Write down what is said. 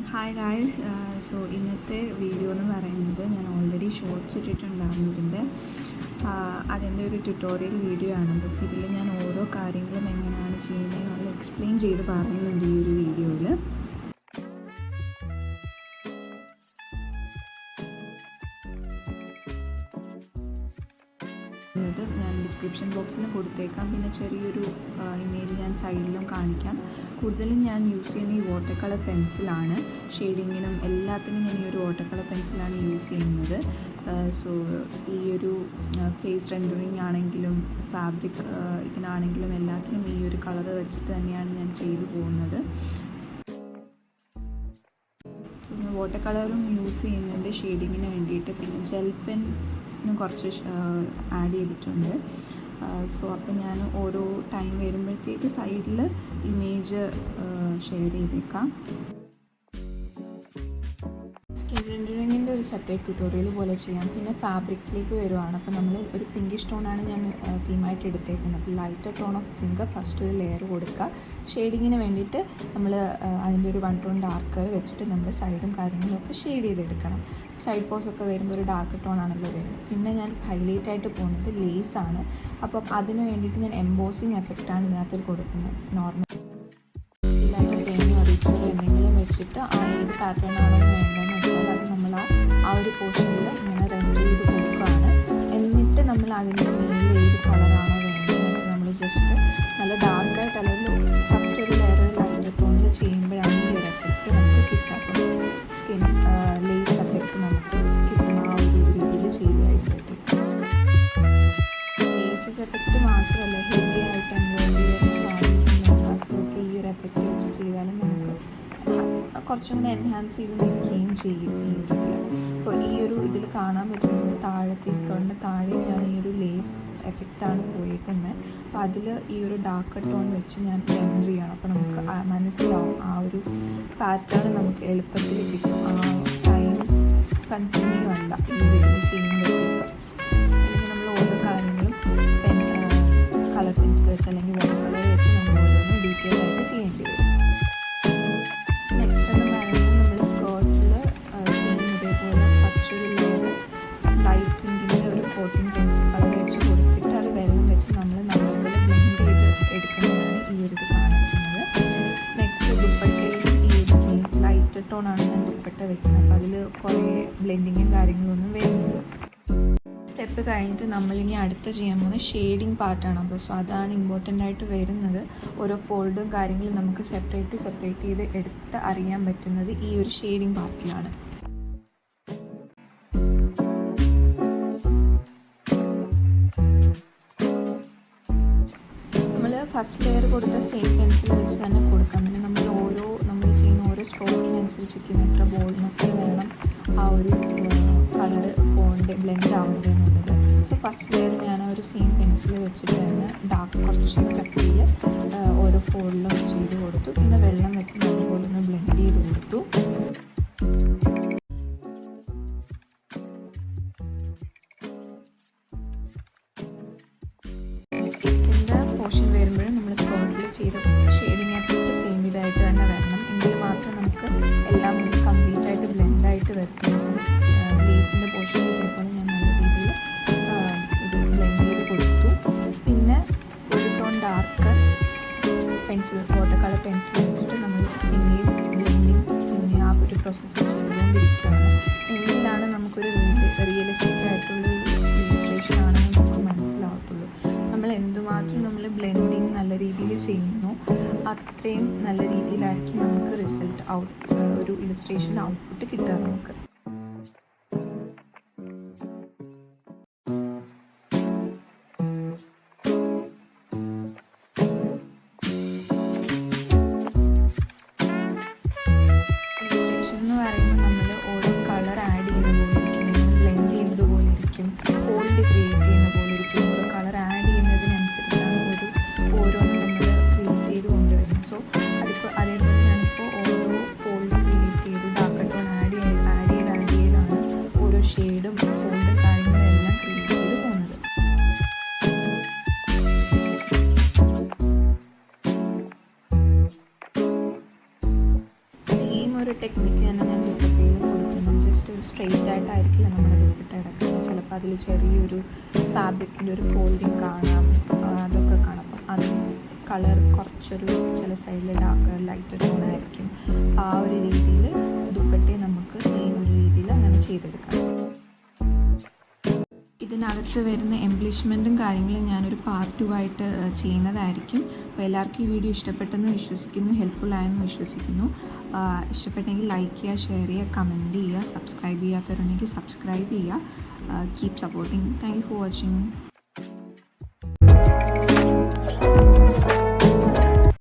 Hi guys. So ഇന്നത്തെ video എന്ന് പറയുന്നത് ഞാൻ ഓൾറെഡി ഷോർട്സ് ഇട്ടിട്ടുണ്ടായിരുന്നു അതിൻ്റെ ഒരു ട്യൂട്ടോറിയൽ വീഡിയോ ആണ്. അപ്പോൾ ഇതിൽ ഞാൻ ഓരോ കാര്യങ്ങളും എങ്ങനെയാണ് ചെയ്യുന്നതെന്നുള്ള എക്സ്പ്ലെയിൻ ചെയ്ത് പറയുന്നുണ്ട് ഈ ഒരു വീഡിയോയിൽ. ഞാൻ ഡിസ്ക്രിപ്ഷൻ ബോക്സിൽ കൊടുത്തേക്കാം. പിന്നെ ചെറിയൊരു ഇമേജ് ഞാൻ സൈഡിലും കാണിക്കാം. കൂടുതലും ഞാൻ യൂസ് ചെയ്യുന്ന ഈ വാട്ടർ കളർ പെൻസിലാണ്. ഷെയ്ഡിങ്ങിനും എല്ലാത്തിനും ഞാൻ ഈ ഒരു വാട്ടർ കളർ പെൻസിലാണ് യൂസ് ചെയ്യുന്നത്. സോ ഈ ഒരു ഫേസ് റെൻഡറിങ് ആണെങ്കിലും ഫാബ്രിക് ഇതിനാണെങ്കിലും എല്ലാത്തിനും ഈ ഒരു കളർ വെച്ചിട്ട് തന്നെയാണ് ഞാൻ ചെയ്തു പോകുന്നത്. സോ ഞാൻ വാട്ടർ കളറും യൂസ് ചെയ്യുന്നുണ്ട് ഷെയ്ഡിങ്ങിന് വേണ്ടിയിട്ട്. പിന്നെ ജെൽ പെൻ കുറച്ച് ആഡ് ചെയ്തിട്ടുണ്ട്. സോ അപ്പോൾ ഞാൻ ഓരോ ടൈം വരുമ്പോഴത്തേക്ക് സൈഡിൽ ഇമേജ് ഷെയർ ചെയ്തേക്കാം. സ്കിൻ റെൻഡറിങ്ങിൻ്റെ ഒരു സെപ്പറേറ്റ് ട്യൂട്ടോറിയൽ പോലെ ചെയ്യാം. പിന്നെ ഫാബ്രിക്കിലേക്ക് വരുവാണ്. അപ്പോൾ നമ്മൾ ഒരു പിങ്കിഷ് ടോണാണ് ഞാൻ തീമായിട്ട് എടുത്തേക്കുന്നത്. അപ്പോൾ lighter tone of pink first ഒരു ലെയർ കൊടുക്കുക. ഷെയ്ഡിങ്ങിന് വേണ്ടിയിട്ട് നമ്മൾ അതിൻ്റെ ഒരു 1 ടോൺ ഡാർക്കർ വെച്ചിട്ട് നമ്മൾ സൈഡും കാര്യങ്ങളൊക്കെ ഷെയ്ഡ് ചെയ്തെടുക്കണം. സൈഡ് പോസൊക്കെ വരുമ്പോൾ ഒരു ഡാർക്ക് ടോൺ ആണല്ലോ വരുന്നത്. പിന്നെ ഞാൻ ഹൈലൈറ്റ് ആയിട്ട് പോകുന്നത് ലേസാണ്. അപ്പം അതിന് വേണ്ടിയിട്ട് ഞാൻ എംബോസിങ് എഫക്റ്റാണ് ഇതിനകത്ത് കൊടുക്കുന്നത്. നോർമൽ ഇല്ലാത്ത പെയിനോ റിഫിലോ എന്തെങ്കിലും വെച്ചിട്ട് ഏത് പാറ്റേൺ ആണോ വേണ്ടതെന്ന് വെച്ചാൽ അത് നമ്മൾ ആ ഒരു പോർഷനിൽ ഇങ്ങനെ റെൻഡർ ചെയ്ത് കൊടുക്കുകയാണ്. എന്നിട്ട് നമ്മൾ അതിൻ്റെ മേലിൽ ഏത് കളറാണോ വേണ്ടതെന്ന് വെച്ചാൽ നമ്മൾ ജസ്റ്റ് നല്ല ഡാർക്കായിട്ട് അല്ലെങ്കിൽ ഫസ്റ്റ് ഒരു ലെയർ ലൈറ്റ് ടോണിൽ ചെയ്യുമ്പോഴാണ് ഈ ഒരു എഫക്റ്റ് നമുക്ക് കിട്ടുക. അപ്പം സ്കിൻ ലേസ് എഫക്റ്റ് നമുക്ക് കിട്ടുന്ന ആ ഒരു രീതിയിൽ ചെയ്ത് കഴിയുമ്പോഴത്തേക്ക് ലേസസ് എഫക്റ്റ് മാത്രമല്ല ഹെവി ആയിട്ട് എംബ്രോയിഡറി വരുന്ന സാരീസും ലെഹങ്കാസിലൊക്കെ ഈ ഒരു എഫക്റ്റ് വെച്ച് ചെയ്താലും നമുക്ക് കുറച്ചും കൂടെ എൻഹാൻസ് ചെയ്ത് നിൽക്കുകയും ചെയ്യും ഈ ഒരു ഇതിൽ. അപ്പോൾ ഈ ഒരു ഇതിൽ കാണാൻ പറ്റുന്നത് താഴത്തെ സ്കേർട്ടിൻ്റെ താഴെ ഞാൻ ഈ ഒരു ലേസ് എഫക്റ്റാണ് പോയേക്കുന്നത്. അപ്പോൾ അതിൽ ഈ ഒരു ഡാർക്ക് ടോൺ വെച്ച് ഞാൻ റെൻഡർ ചെയ്യണം. അപ്പോൾ നമുക്ക് മനസ്സിലാവും ആ ഒരു പാറ്റേൺ നമുക്ക് എളുപ്പത്തിൽ കിട്ടും. ആ ടൈം കൺസ്യൂമിങ്ങും അല്ല ഈ ഒരു ഇതിൽ ചെയ്യുമ്പോഴത്തേക്ക്. അല്ലെങ്കിൽ നമ്മൾ ഓരോ കാര്യങ്ങളും കളർ പെൻസിൽ വെച്ച് അല്ലെങ്കിൽ വാട്ടർ കളർ വെച്ച് നമ്മൾ ഓരോന്നും ഡീറ്റെയിൽ ആയിട്ട് ചെയ്യേണ്ടി വരും. നെക്സ്റ്റ് എന്ന് പറയുന്നത് നമ്മൾ സ്കേർട്ടിൽ സെയിം ഇതേപോലെ ഫസ്റ്റ് ഒരു ലെയർ ലൈറ്റ് പിങ്കിൻ്റെ ഒരു കോട്ടിങ് പെൻസിൽ കളർ വെച്ച് കൊടുത്തിട്ട് അത് വെള്ളം വെച്ച് നമ്മൾ നല്ലപോലെ ബ്ലെൻഡ് ചെയ്ത് എടുക്കുന്നതാണ് ഈ ഒരു ഇത് കാണിക്കുന്നത്. നെക്സ്റ്റ് ദുപ്പട്ടയിൽ ഈ ഒരു സെയിം ലൈറ്റ് ടോണാണ് ഞാൻ ദുപ്പട്ട വെക്കുന്നത്. അപ്പോൾ അതിൽ കുറേ ബ്ലെൻഡിങ്ങും കാര്യങ്ങളൊന്നും വരുന്നില്ല. സ്റ്റെപ്പ് കഴിഞ്ഞിട്ട് നമ്മളിനി അടുത്ത് ചെയ്യാൻ പോകുന്നത് ഷെയ്ഡിങ് പാർട്ടാണ്. അപ്പോൾ സോ അതാണ് ഇമ്പോർട്ടൻ്റ് ആയിട്ട് വരുന്നത്. ഓരോ ഫോൾഡും കാര്യങ്ങളും നമുക്ക് സെപ്പറേറ്റ് ചെയ്ത് എടുത്ത് അറിയാൻ പറ്റുന്നത് ഈ ഒരു ഷെയ്ഡിങ് പാർട്ടിലാണ്. നമ്മൾ ഫസ്റ്റ് ലെയർ കൊടുത്ത സെയിം പെൻസിൽ വെച്ച് തന്നെ കൊടുക്കാം. പിന്നെ നമ്മൾ ചെയ്യുന്ന ഓരോ സ്ട്രോക്കിനനുസരിച്ചിരിക്കും എത്ര ബോൾഡ്നെസ് വേണം ആ ഒരു കളറ് ബ്ലെൻഡ് ആവേണ്ടത് എന്നുള്ളത്. സോ ഫസ്റ്റ് ലെയർ ഞാൻ ഒരു സെയിം പെൻസിൽ വെച്ചിട്ട് തന്നെ ഡാർക്ക് കുറച്ചൊന്ന് കട്ടിയിൽ ഓരോ ഫോൾഡിലും ചെയ്ത് കൊടുത്തു. പിന്നെ വെള്ളം വെച്ച് നല്ലപോലെ ഒന്ന് ബ്ലെൻഡ് ചെയ്ത് കൊടുത്തു. ഫേസിൻ്റെ പോർഷൻ വരുമ്പോഴും നമ്മൾ സ്കേർട്ടിൽ ചെയ്ത ഷെയ്ഡിങ് എഫക്റ്റ് സെയിം ഇതായിട്ട് തന്നെ വരണം. എങ്കിൽ മാത്രം നമുക്ക് എല്ലാം കംപ്ലീറ്റ് ആയിട്ട് ബ്ലെൻഡായിട്ട് വരത്തുള്ളൂ. ലേസിൻ്റെ പോർഷൻ ഇതേപോലെ ഞാൻ നല്ല രീതിയിൽ ഇത് ബ്ലെൻഡ് ചെയ്ത് കൊടുത്തു. പിന്നെ ഒരു tone darker pencil water colour pencil വെച്ചിട്ട് നമ്മൾ പിന്നെയും ബ്ലെൻഡിങ് പിന്നെ ആ ഒരു പ്രോസസ്സ് ചെയ്തുകൊണ്ടിരിക്കുകയാണ്. എങ്കിലാണ് നമുക്കൊരു റിയലിസ്റ്റിക് ആയിട്ടുള്ള ഇലിസ്ട്രേഷൻ ആണെന്ന് നമുക്ക് മനസ്സിലാവത്തുള്ളൂ. നമ്മൾ എന്തുമാത്രം നമ്മൾ ബ്ലെൻഡിങ് നല്ല രീതിയിൽ ചെയ്യുന്നു അത്രയും നല്ല രീതിയിലായിരിക്കും നമുക്ക് റിസൾട്ട് ഒരു ഇലിസ്ട്രേഷൻ ഔട്ട്പുട്ട് കിട്ടുക നമുക്ക്. ഇലിസ്ട്രേഷൻ എന്ന് പറയുമ്പോൾ നമ്മൾ ഓരോ കളർ ആഡ് ചെയ്യുന്ന പോലെ ഇരിക്കും, ബ്ലെൻഡ് ചെയ്യുന്നത് പോലെ ഇരിക്കും, ഫോൾഡ് ക്രിയേറ്റ് ചെയ്യുന്ന പോലെ ഇരിക്കും. ഓരോ കളർ ആഡ് ചെയ്യുന്നതിനനുസരിച്ചാണ് ഓരോന്നും നമ്മൾ ക്രിയേറ്റ് ചെയ്ത് കൊണ്ടുവരുന്നത്. സോ അതേപോലെ ഞാനിപ്പോൾ ഓരോ ഫോൾഡ് ക്രിയേറ്റ് ചെയ്ത് ഡാർക്ക് ടോൺ ആഡ് ചെയ്താണ് ഓരോ ഷെയ്ഡും ഫോൾഡും കാര്യങ്ങളും എല്ലാം ക്രിയേറ്റ് ചെയ്ത് പോകുന്നത്. സെയിം ഒരു ടെക്നിക്ക് തന്നെ ഞാൻ ദുപ്പട്ടയിൽ കൊടുക്കുന്നത്. ജസ്റ്റ് ഒരു സ്ട്രെയിറ്റ് ആയിട്ടായിരിക്കില്ല നമ്മുടെ ദുപ്പട്ട കിടക്കുന്നത്. ചിലപ്പോൾ അതിൽ ചെറിയൊരു ഫാബ്രിക്കിൻ്റെ ഒരു ഫോൾഡിങ് കാണാം, അതൊക്കെ കാണാം. അപ്പം അതിന് കളർ കുറച്ചൊരു ചില സൈഡിൽ ഡാർക്ക് ലൈറ്റ് ടോണായിരിക്കും. ആ ഒരു രീതിയിൽ ദുപ്പട്ടയെ നമുക്ക് സെയിം ഒരു രീതിയിൽ അങ്ങനെ ചെയ്തെടുക്കാം. ഇതിനകത്ത് വരുന്ന എംബ്ലിഷ്മെൻറ്റും കാര്യങ്ങളും ഞാനൊരു പാർട്ട് 2 ആയിട്ട് ചെയ്യുന്നതായിരിക്കും. അപ്പോൾ എല്ലാവർക്കും ഈ വീഡിയോ ഇഷ്ടപ്പെട്ടെന്ന് വിശ്വസിക്കുന്നു, ഹെൽപ്ഫുൾ ആയെന്ന് വിശ്വസിക്കുന്നു. ഇഷ്ടപ്പെട്ടെങ്കിൽ ലൈക്ക് ചെയ്യുക, ഷെയർ ചെയ്യുക, കമൻറ്റ് ചെയ്യുക, സബ്സ്ക്രൈബ് ചെയ്യാത്തവരുണ്ടെങ്കിൽ സബ്സ്ക്രൈബ് ചെയ്യുക. Keep supporting. Thank you for watching.